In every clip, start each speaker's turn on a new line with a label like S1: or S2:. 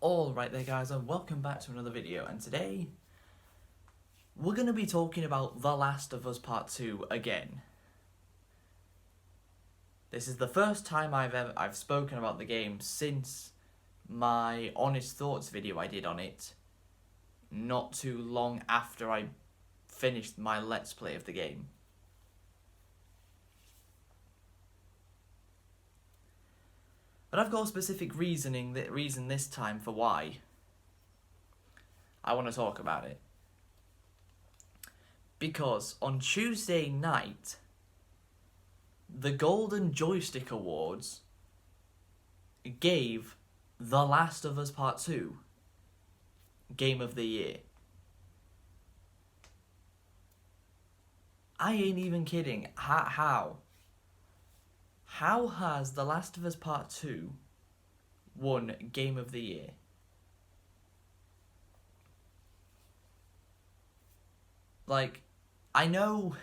S1: Alright there guys, and welcome back to another video, and today we're going to be talking about The Last of Us Part 2 again. This is the first time I've spoken about the game since my honest thoughts video I did on it, not too long after I finished my Let's Play of the game. But I've got a specific reason this time for why I want to talk about it. Because on Tuesday night, the Golden Joystick Awards gave The Last of Us Part 2 Game of the Year. I ain't even kidding. How has The Last of Us Part 2 won Game of the Year? Like, I know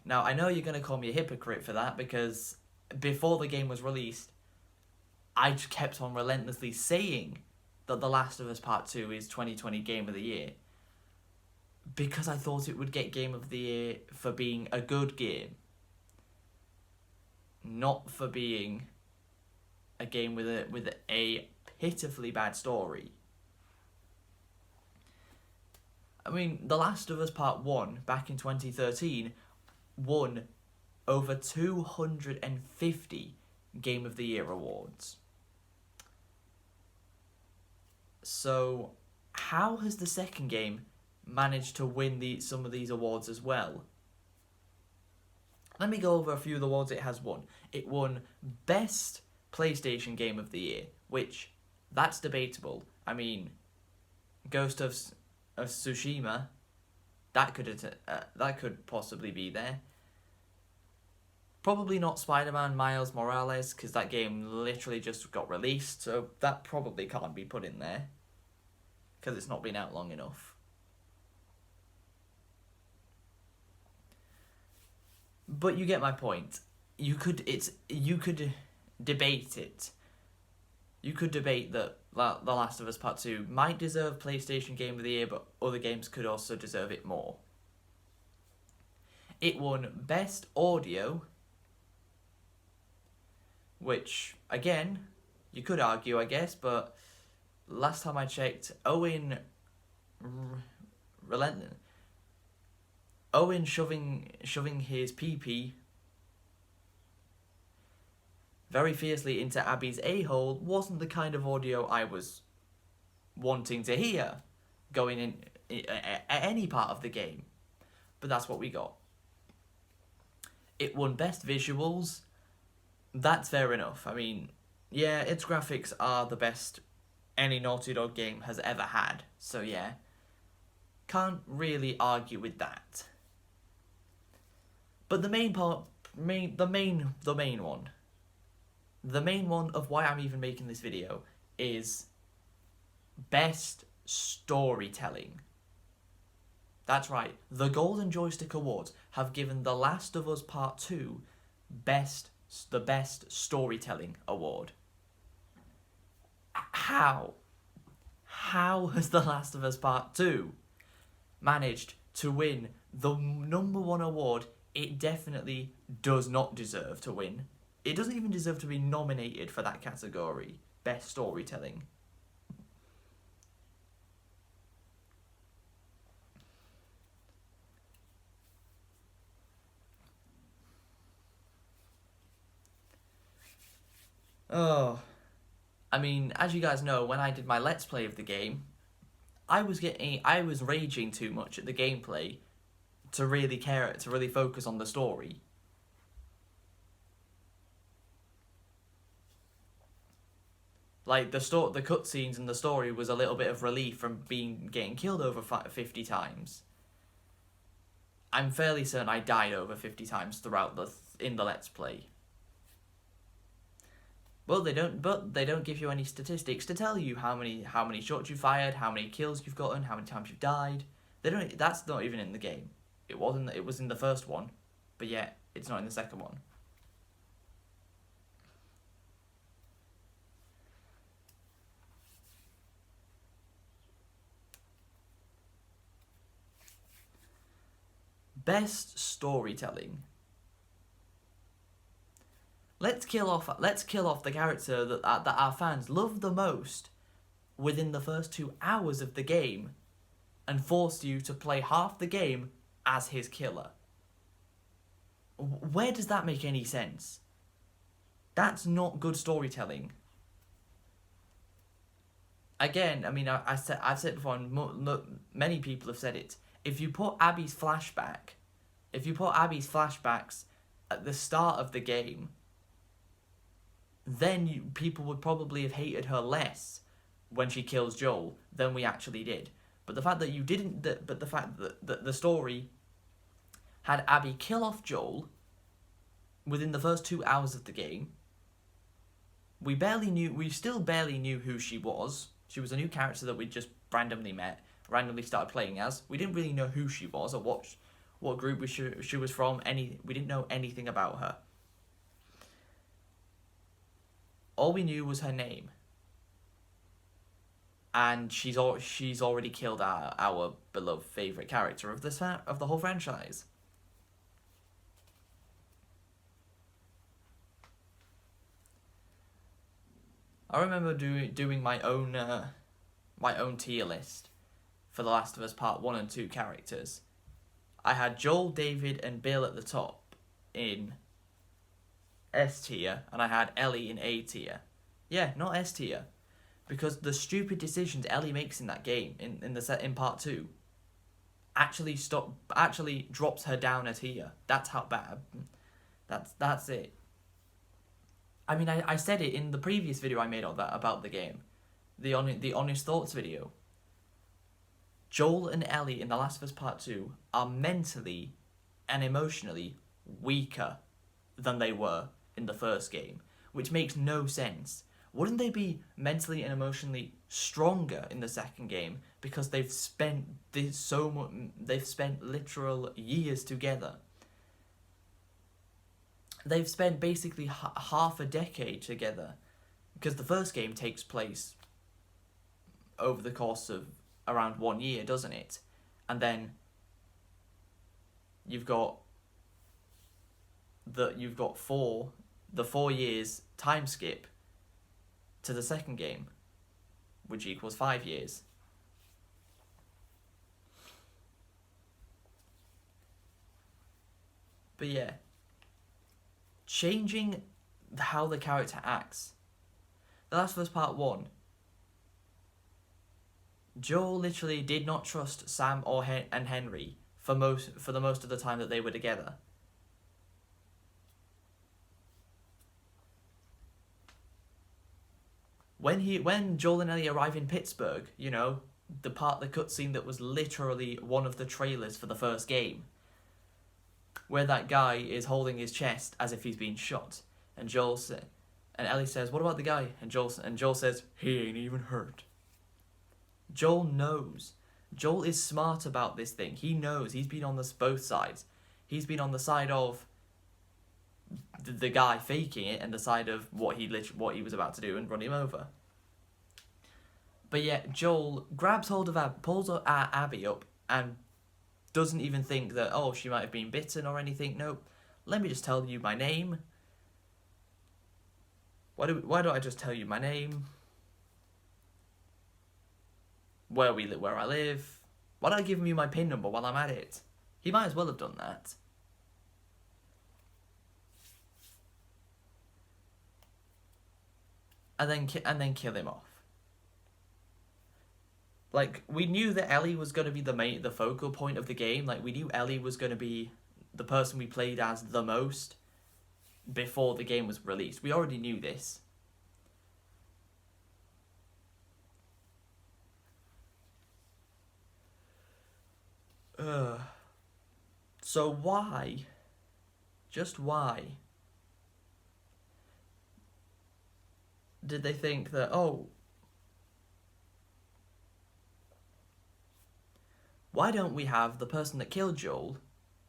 S1: you're going to call me a hypocrite for that, because before the game was released, I just kept on relentlessly saying that The Last of Us Part 2 is 2020 Game of the Year, because I thought it would get Game of the Year for being a good game, not for being a game with a pitifully bad story. I mean, The Last of Us Part 1, back in 2013, won over 250 Game of the Year awards. So, how has the second game managed to win some of these awards as well? Let me go over a few of the awards it has won. It won Best PlayStation Game of the Year, which, that's debatable. I mean, Ghost of Tsushima, that could possibly be there. Probably not Spider-Man Miles Morales, because that game literally just got released, so that probably can't be put in there, because it's not been out long enough. But you get my point. You could debate it. You could debate that The Last of Us Part 2 might deserve PlayStation Game of the Year, but other games could also deserve it more. It won Best Audio, which, again, you could argue, I guess, but last time I checked, Owen shoving his pee-pee very fiercely into Abby's a-hole wasn't the kind of audio I was wanting to hear going in at any part of the game. But that's what we got. It won Best Visuals. That's fair enough. I mean, yeah, its graphics are the best any Naughty Dog game has ever had. So yeah, can't really argue with that. But the main one of why I'm even making this video is Best Storytelling. That's right, the Golden Joystick Awards have given The Last of Us Part 2 the Best Storytelling Award. How has The Last of Us Part 2 managed to win the #1 award it definitely does not deserve to win? It doesn't even deserve to be nominated for that category, Best Storytelling. Oh, I mean, as you guys know, when I did my Let's Play of the game, I was raging too much at the gameplay to really focus on the story. Like, the cutscenes and the story was a little bit of relief from getting killed over 50 times. I'm fairly certain I died over 50 times in the Let's Play. Well, they don't give you any statistics to tell you how many shots you fired, how many kills you've gotten, how many times you've died. That's not even in the game. It was in the first one, but yet it's not in the second one. Best storytelling. Let's kill off the character that our fans love the most within the first 2 hours of the game, and force you to play half the game as his killer. Where does that make any sense? That's not good storytelling. Again, I mean, I've said before, and many people have said it. If you put Abby's flashbacks at the start of the game, then people would probably have hated her less when she kills Joel than we actually did. But the fact that you didn't, but the fact that the story had Abby kill off Joel within the first 2 hours of the game, we still barely knew who she was. She was a new character that we just randomly started playing as. We didn't really know who she was or what group she was from. We didn't know anything about her. All we knew was her name. And she's already killed our beloved favourite character of the whole franchise. I remember doing my own tier list for The Last of Us Part 1 and 2 characters. I had Joel, David, and Bill at the top in S tier, and I had Ellie in A tier. Yeah, not S tier, because the stupid decisions Ellie makes in that game in Part 2 actually drops her down a tier. That's how bad. That's it. I mean, I said it in the previous video I made about the game, the Honest Thoughts video. Joel and Ellie in The Last of Us Part 2 are mentally and emotionally weaker than they were in the first game, which makes no sense. Wouldn't they be mentally and emotionally stronger in the second game because they've spent literal years together? They've spent basically half a decade together, because the first game takes place over the course of around 1 year, doesn't it? And then you've got the 4 years time skip to the second game, which equals 5 years. But yeah, changing how the character acts. The Last of Us Part 1. Joel literally did not trust Sam and Henry for the most of the time that they were together. When Joel and Ellie arrive in Pittsburgh, you know, the cutscene that was literally one of the trailers for the first game, where that guy is holding his chest as if he's been shot, and Ellie says, "What about the guy?" And Joel says, "He ain't even hurt." Joel knows. Joel is smart about this thing. He knows. He's been on both sides. He's been on the side of the guy faking it and the side of what he was about to do and run him over. But yet Joel grabs hold of pulls Abby up, and doesn't even think that, oh, she might have been bitten or anything. Nope. Let me just tell you my name. Why don't I just tell you my name? Where I live. Why don't I give you my PIN number while I'm at it? He might as well have done that. And then kill him off. Like, we knew that Ellie was going to be the focal point of the game. Like, we knew Ellie was going to be the person we played as the most before the game was released. We already knew this. So why? Just why did they think that, oh, why don't we have the person that killed Joel?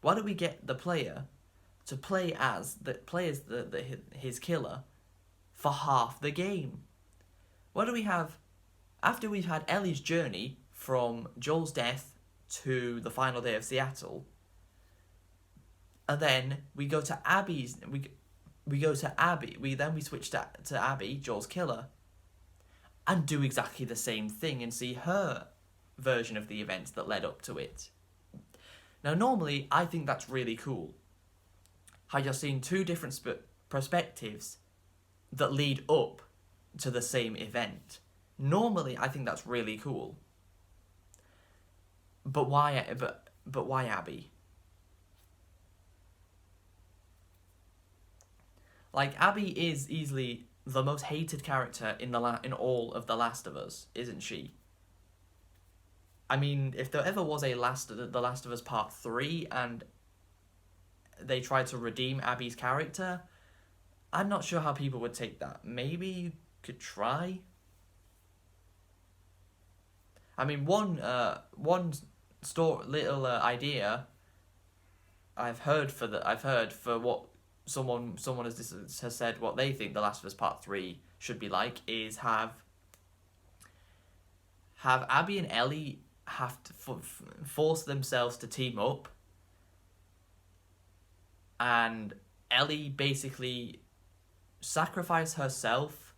S1: Why don't we get the player to play as his killer for half the game? Why do we have, after we've had Ellie's journey from Joel's death to the final day of Seattle, And then we go to Abby's. We go to Abby. We switch to Abby, Joel's killer, and do exactly the same thing and see her version of the events that led up to it. Now, normally, I think that's really cool. How you're seeing two different perspectives that lead up to the same event. Normally, I think that's really cool. But why? But why Abby? Like, Abby is easily the most hated character in all of The Last of Us, isn't she? I mean, if there ever was The Last of Us Part 3 and they tried to redeem Abby's character, I'm not sure how people would take that. Maybe you could try. I mean, one little idea I've heard for what someone has said what they think The Last of Us Part 3 should be like is have Abby and Ellie have to force themselves to team up, and Ellie basically sacrifice herself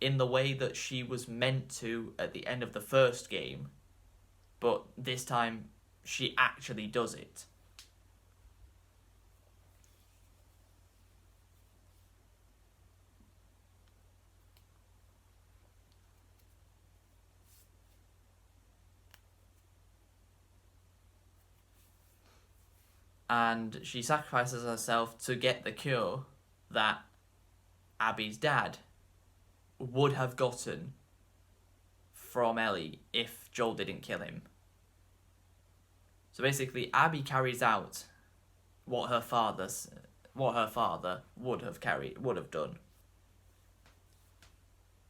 S1: in the way that she was meant to at the end of the first game, but this time she actually does it. And she sacrifices herself to get the cure that Abby's dad would have gotten from Ellie if Joel didn't kill him. So basically, Abby carries out what her father would have done.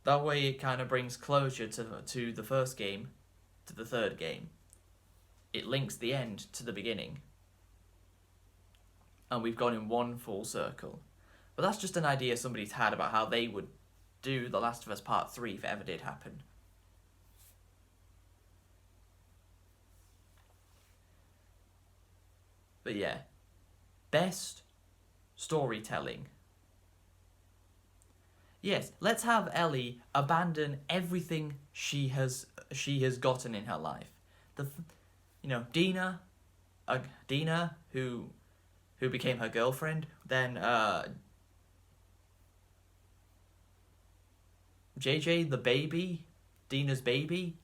S1: That way, it kind of brings closure to the first game, to the third game. It links the end to the beginning. And we've gone in one full circle. But that's just an idea somebody's had about how they would do The Last of Us Part 3 if it ever did happen. But yeah, best storytelling. Yes, let's have Ellie abandon everything she has gotten in her life. Dina who became her girlfriend, then JJ the baby, Dina's baby,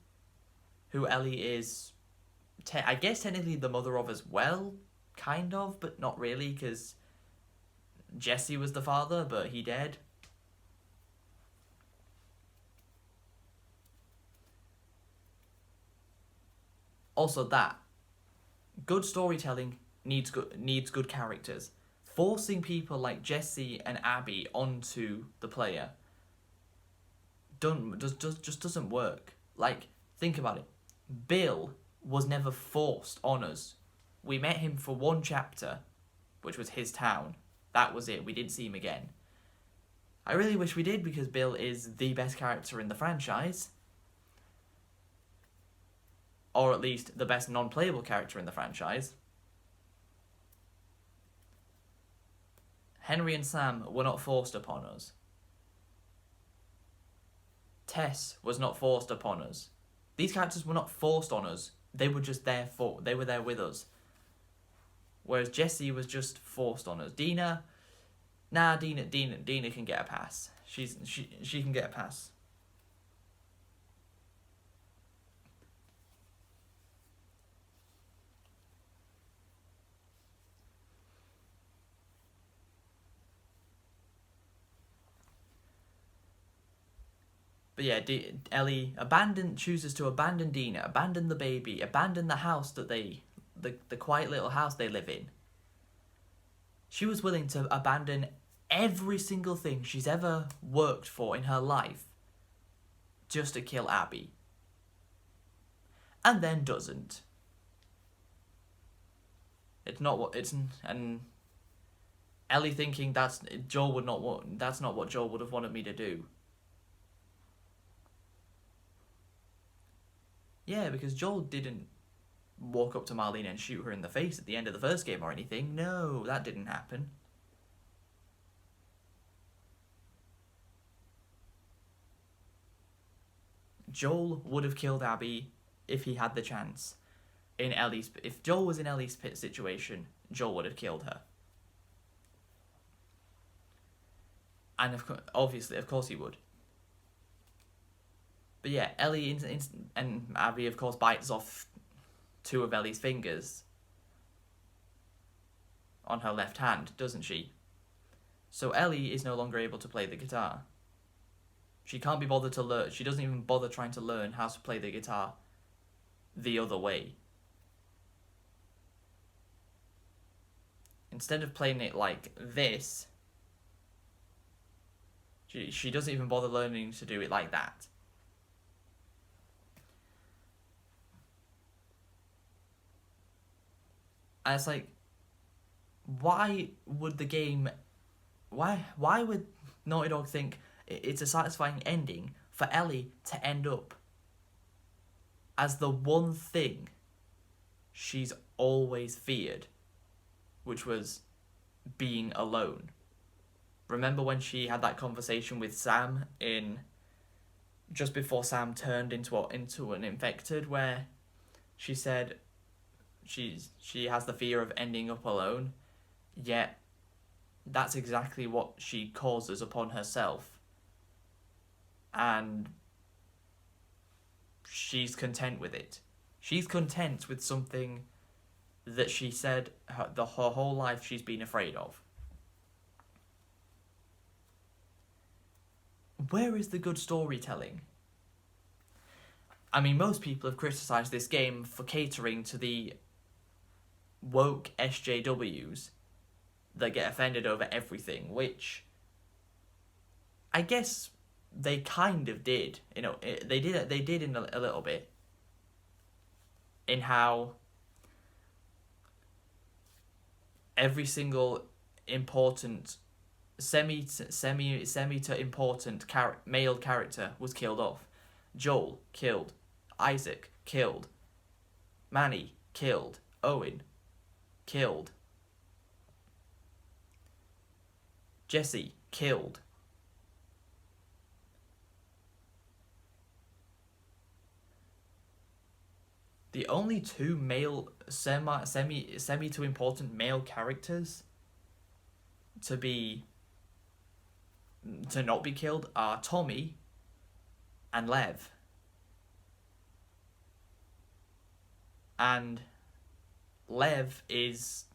S1: who Ellie is, I guess technically the mother of as well, kind of, but not really, because Jesse was the father, but he dead. Also that, good storytelling needs good characters. Forcing people like Jesse and Abby onto the player just doesn't work. Like, think about it. Bill was never forced on us. We met him for one chapter, which was his town. That was it. We didn't see him again. I really wish we did, because Bill is the best character in the franchise. Or at least the best non-playable character in the franchise. Henry and Sam were not forced upon us. Tess was not forced upon us. These characters were not forced on us. They were just there they were there with us. Whereas Jesse was just forced on us. Dina can get a pass. She can get a pass. But yeah, Ellie chooses to abandon Dina, abandon the baby, abandon the house that the quiet little house they live in. She was willing to abandon every single thing she's ever worked for in her life just to kill Abby. And then doesn't. It's not what it's and Ellie thinking that's not what Joel would have wanted me to do. Yeah, because Joel didn't walk up to Marlene and shoot her in the face at the end of the first game or anything. No, that didn't happen. Joel would have killed Abby if he had the chance. If Joel was in Ellie's pit situation, Joel would have killed her. And of course he would. But yeah, Ellie and Abby, of course, bites off 2 of Ellie's fingers on her left hand, doesn't she? So Ellie is no longer able to play the guitar. She can't be bothered to learn. She doesn't even bother trying to learn how to play the guitar the other way. Instead of playing it like this, she doesn't even bother learning to do it like that. And it's like, why would the game... Why would Naughty Dog think it's a satisfying ending for Ellie to end up as the one thing she's always feared, which was being alone? Remember when she had that conversation with Sam just before Sam turned into an infected, where she said she has the fear of ending up alone, yet that's exactly what she causes upon herself. And she's content with it. She's content with something that she said her whole life she's been afraid of. Where is the good storytelling? I mean, most people have criticised this game for catering to the woke SJWs that get offended over everything, which I guess they kind of did. You know, they did in a little bit, in how every single important semi to important male character was killed off. Joel killed, Isaac killed, Manny killed, Owen killed, Jesse killed. The only 2 male semi to important male characters to not be killed are Tommy and Lev. And Lev is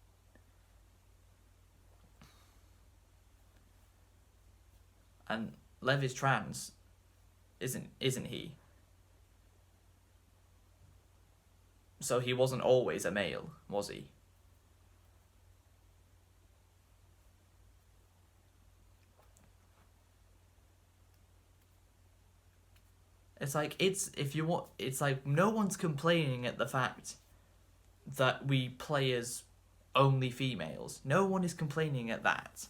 S1: trans, isn't he? So he wasn't always a male, was he? It's like, it's like no one's complaining at the fact that we play as only females. No one is complaining at that.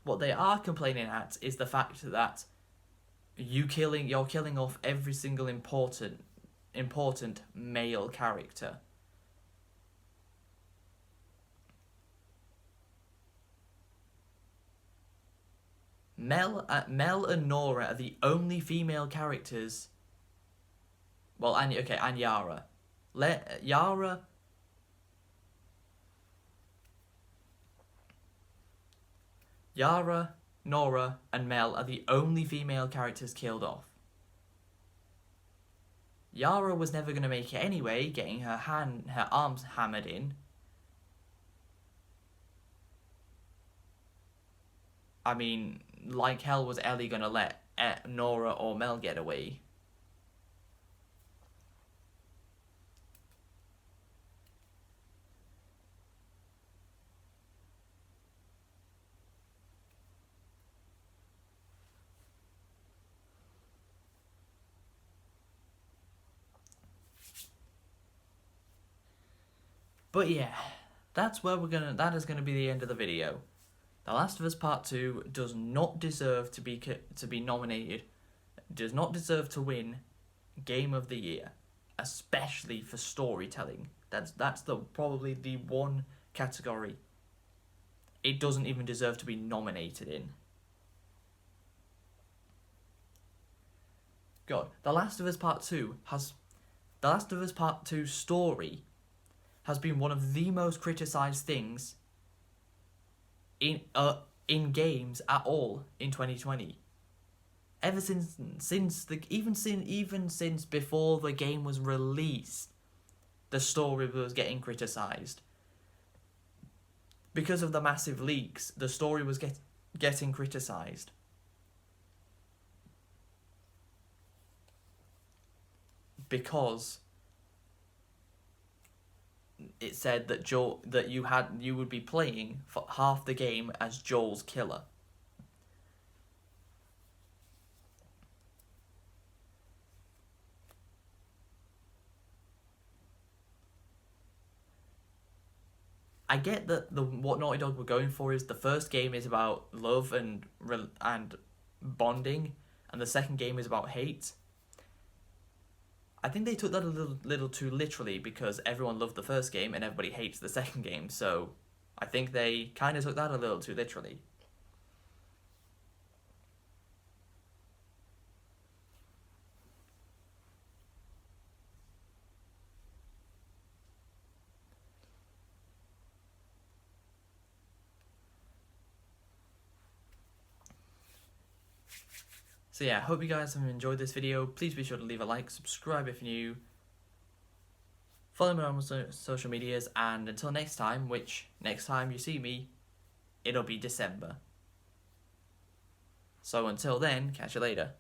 S1: What they are complaining at is the fact that you're killing off every single important male character. Mel and Nora are the only female characters. Well, and Yara. Yara, Nora, and Mel are the only female characters killed off. Yara was never going to make it anyway, getting her arms hammered in. I mean, like hell was Ellie going to let Nora or Mel get away? But yeah, that is gonna be the end of the video. The Last of Us Part 2 does not deserve to be nominated, does not deserve to win Game of the Year. especially for storytelling. That's probably the one category it doesn't even deserve to be nominated in. God, The Last of Us Part 2 story has been one of the most criticized things in games at all in 2020. Ever since before the game was released, the story was getting criticized. Because of the massive leaks, the story was getting criticized. Because it said that you would be playing for half the game as Joel's killer. I get that what Naughty Dog were going for is the first game is about love and bonding, and the second game is about hate. I think they took that a little too literally, because everyone loved the first game and everybody hates the second game, so I think they kind of took that a little too literally. So yeah, hope you guys have enjoyed this video. Please be sure to leave a like, subscribe if you're new, follow me on social medias, and until next time, which next time you see me, it'll be December. So until then, catch you later.